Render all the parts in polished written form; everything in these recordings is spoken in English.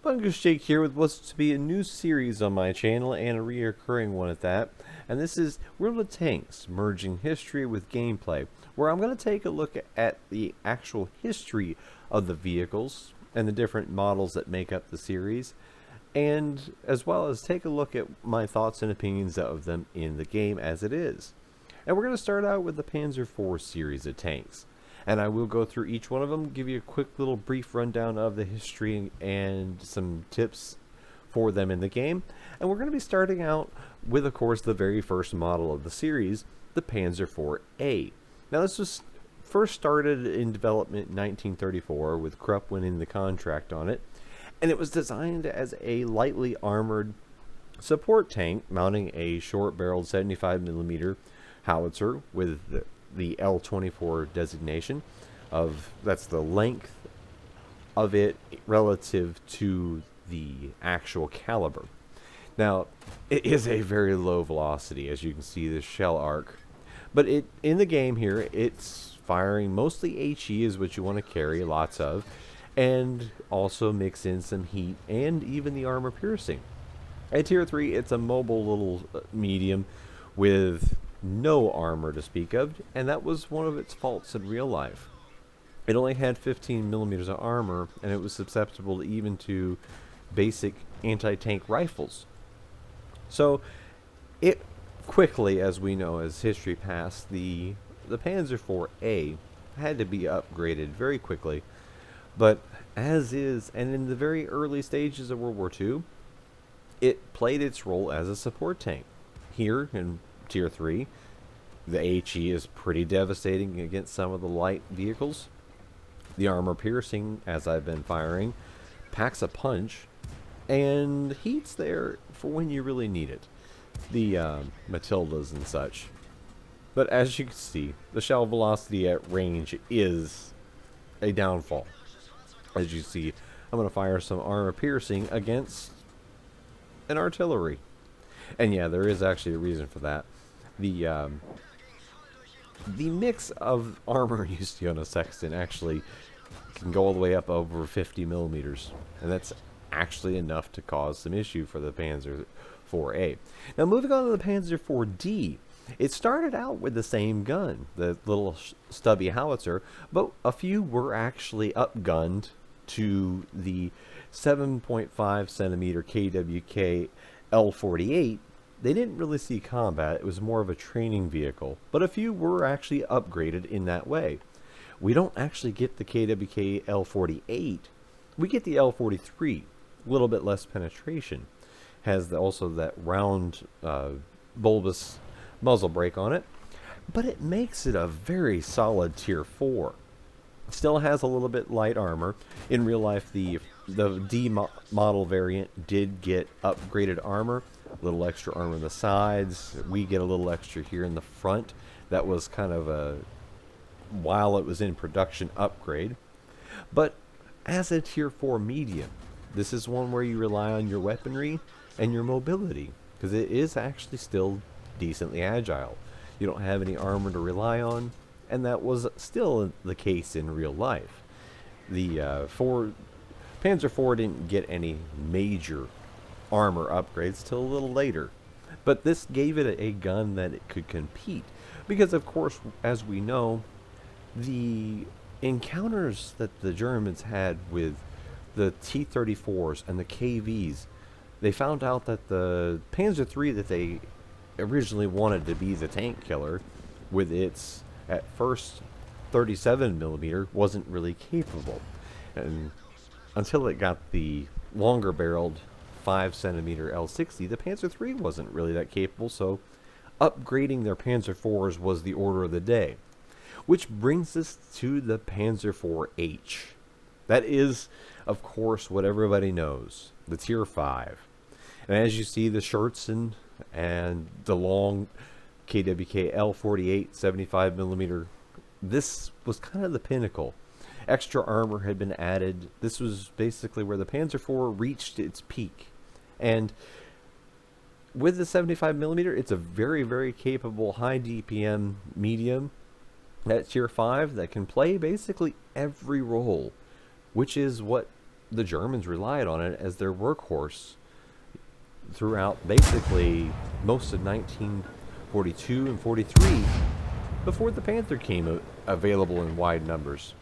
Bungus Jake here with what's to be a new series on my channel and a reoccurring one at that. And this is World of Tanks, merging history with gameplay, where I'm going to take a look at the actual history of the vehicles and the different models that make up the series, and as well as take a look at my thoughts and opinions of them in the game as it is. And we're going to start out with the Panzer IV series of tanks. And I will go through each one of them, give you a quick little brief rundown of the history and some tips for them in the game. And we're going to be starting out with, of course, the very first model of the series, the Panzer IV-A. Now, this was first started in development in 1934 with Krupp winning the contract on it. And it was designed as a lightly armored support tank mounting a short-barreled 75mm howitzer with the L24 designation that's the length of it relative to the actual caliber. Now, it is a very low velocity, as you can see this shell arc, but in the game here it's firing mostly HE is what you want to carry lots of, and also mix in some heat and even the armor piercing. At tier 3 it's a mobile little medium with no armor to speak of, and that was one of its faults in real life. It only had 15mm of armor, and it was susceptible even to basic anti-tank rifles. So it quickly, as we know as history passed, the Panzer IV-A had to be upgraded very quickly, but as is, and in the very early stages of World War II, it played its role as a support tank. Here in Tier 3, the HE is pretty devastating against some of the light vehicles. The armor piercing, as I've been firing, packs a punch, and heat's there for when you really need it. The Matildas and such. But as you can see, the shell velocity at range is a downfall. As you see, I'm going to fire some armor piercing against an artillery. And yeah, there is actually a reason for that. The mix of armor you see on a Sexton actually can go all the way up over 50mm, and that's actually enough to cause some issue for the Panzer IV-A. Now moving on to the Panzer IV-D, it started out with the same gun, the little stubby howitzer, but a few were actually upgunned to the 7.5cm KWK L48. They didn't really see combat, it was more of a training vehicle, but a few were actually upgraded in that way. We don't actually get the KWK L48, we get the L43, a little bit less penetration. Has also that round bulbous muzzle brake on it, but it makes it a very solid tier 4. It still has a little bit light armor. In real life, the D model variant did get upgraded armor. A little extra armor on the sides. We get a little extra here in the front. That was kind of a, while it was in production, upgrade. But as a tier 4 medium, this is one where you rely on your weaponry and your mobility, because it is actually still decently agile. You don't have any armor to rely on, and that was still the case in real life. The Panzer IV didn't get any major armor upgrades till a little later, but this gave it a gun that it could compete, because of course, as we know, the encounters that the Germans had with the T-34s and the KVs, they found out that the Panzer III that they originally wanted to be the tank killer with its at first 37mm wasn't really capable, and until it got the longer barreled 5cm L60, the Panzer III wasn't really that capable, so upgrading their Panzer IVs was the order of the day. Which brings us to the Panzer IV-H. That is, of course, what everybody knows, the Tier 5. And as you see, the shirts and the long KWK L48 75mm, this was kind of the pinnacle. Extra armor had been added. This was basically where the Panzer IV reached its peak. And with the 75mm, it's a very, very capable high DPM medium at tier 5 that can play basically every role, which is what the Germans relied on it as their workhorse throughout basically most of 1942 and 43 before the Panther came available in wide numbers.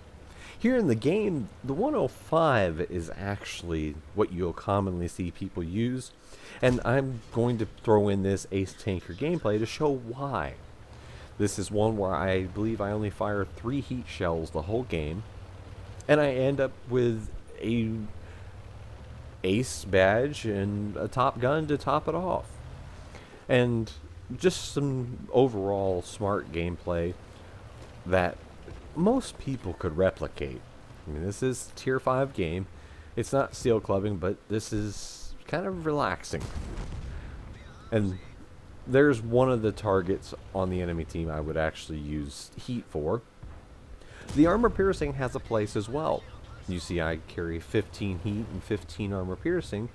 Here in the game, the 105 is actually what you'll commonly see people use, and I'm going to throw in this Ace Tanker gameplay to show why. This is one where I believe I only fire 3 heat shells the whole game, and I end up with a ace badge and a top gun to top it off. And just some overall smart gameplay that most people could replicate. I mean, this is a tier 5 game. It's not steel clubbing, but this is kind of relaxing. And there's one of the targets on the enemy team I would actually use heat for. The armor piercing has a place as well. You see I carry 15 heat and 15 armor piercing.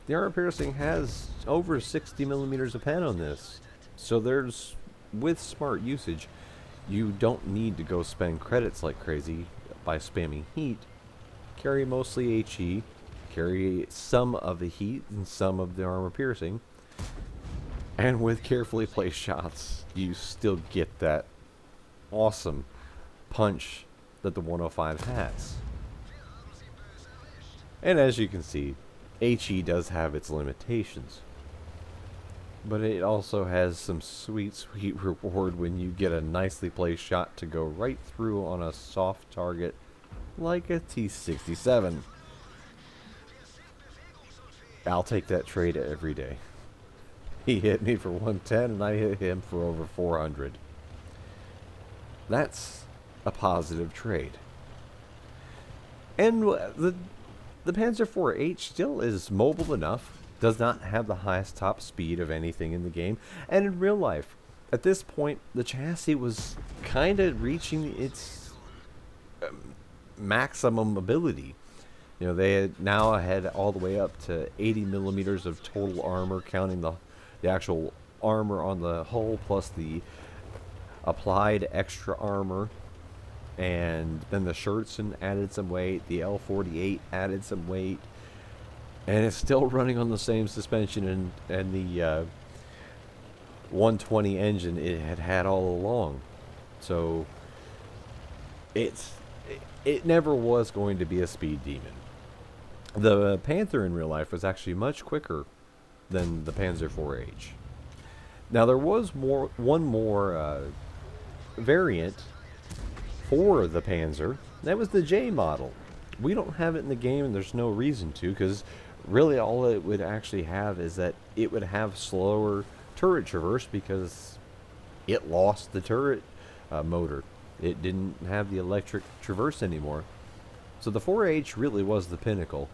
The armor piercing has over 60 millimeters of pen on this. So there's, with smart usage, you don't need to go spend credits like crazy by spamming heat. Carry mostly HE, carry some of the heat and some of the armor piercing. And with carefully placed shots, you still get that awesome punch that the 105 has. And as you can see, HE does have its limitations. But it also has some sweet, sweet reward when you get a nicely placed shot to go right through on a soft target like a T-67. I'll take that trade every day. He hit me for 110 and I hit him for over 400. That's a positive trade. And the Panzer IVH still is mobile enough, does not have the highest top speed of anything in the game, and in real life, at this point, the chassis was kind of reaching its maximum ability. You know, they had now had all the way up to 80 millimeters of total armor, counting the actual armor on the hull plus the applied extra armor. And then the Schertzen added some weight, the L48 added some weight, and it's still running on the same suspension and the 120 engine it had all along. So it never was going to be a speed demon. The Panther in real life was actually much quicker than the Panzer IVH. Now there was one more variant for the Panzer. That was the J model. We don't have it in the game, and there's no reason to, because really all it would actually have is that it would have slower turret traverse because it lost the turret motor. It didn't have the electric traverse anymore. So the 4H really was the pinnacle.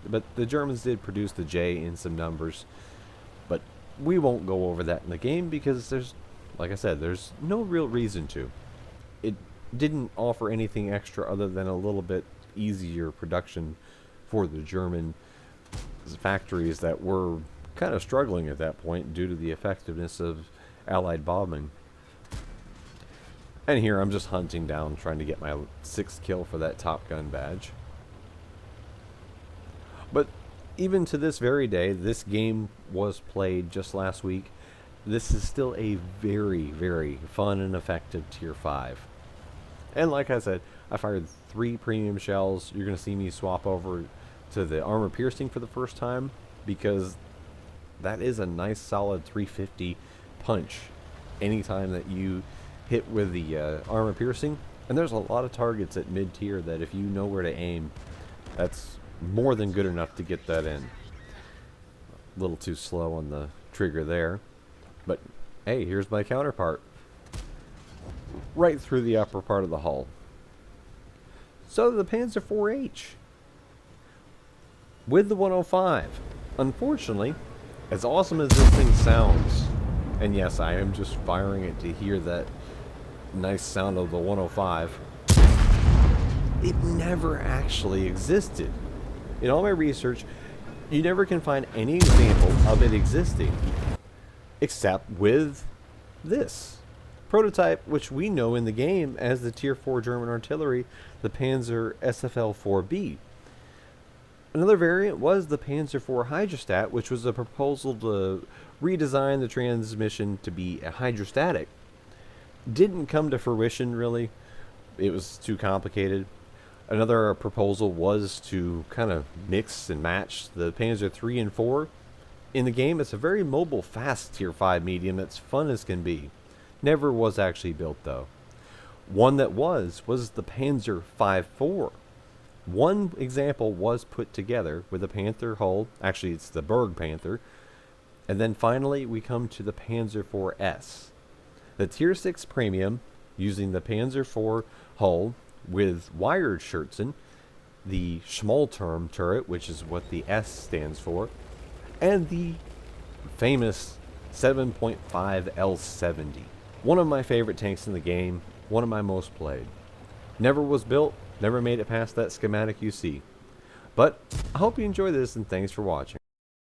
But the Germans did produce the J in some numbers. But we won't go over that in the game because there's, like I said, there's no real reason to. It didn't offer anything extra other than a little bit easier production for the German factories that were kind of struggling at that point due to the effectiveness of Allied bombing. And here I'm just hunting down, trying to get my 6th kill for that Top Gun badge. But even to this very day, this game was played just last week. This is still a very, very fun and effective Tier 5. And like I said, I fired 3 premium shells. You're going to see me swap over to the armor piercing for the first time, because that is a nice solid 350 punch anytime that you hit with the armor piercing. And there's a lot of targets at mid-tier that if you know where to aim, that's more than good enough to get that in. A little too slow on the trigger there. But hey, here's my counterpart. Right through the upper part of the hull. So the Panzer IVH with the 105. Unfortunately, as awesome as this thing sounds, and yes, I am just firing it to hear that nice sound of the 105, it never actually existed. In all my research, you never can find any example of it existing except with this prototype, which we know in the game as the Tier 4 German artillery, the Panzer SFL 4B. Another variant was the Panzer IV hydrostat, which was a proposal to redesign the transmission to be a hydrostatic. Didn't come to fruition, really. It was too complicated. Another proposal was to kind of mix and match the Panzer III and IV. In the game, it's a very mobile, fast Tier 5 medium that's fun as can be. Never was actually built, though. One that was the Panzer IV. One example was put together with a Panther hull. Actually, it's the Berg Panther. And then finally, we come to the Panzer IVS. The Tier 6 Premium, using the Panzer IV hull with wired Scherzen, the Schmalturm turret, which is what the S stands for, and the famous 7.5 L70. One of my favorite tanks in the game, one of my most played. Never was built, never made it past that schematic you see. But I hope you enjoy this, and thanks for watching.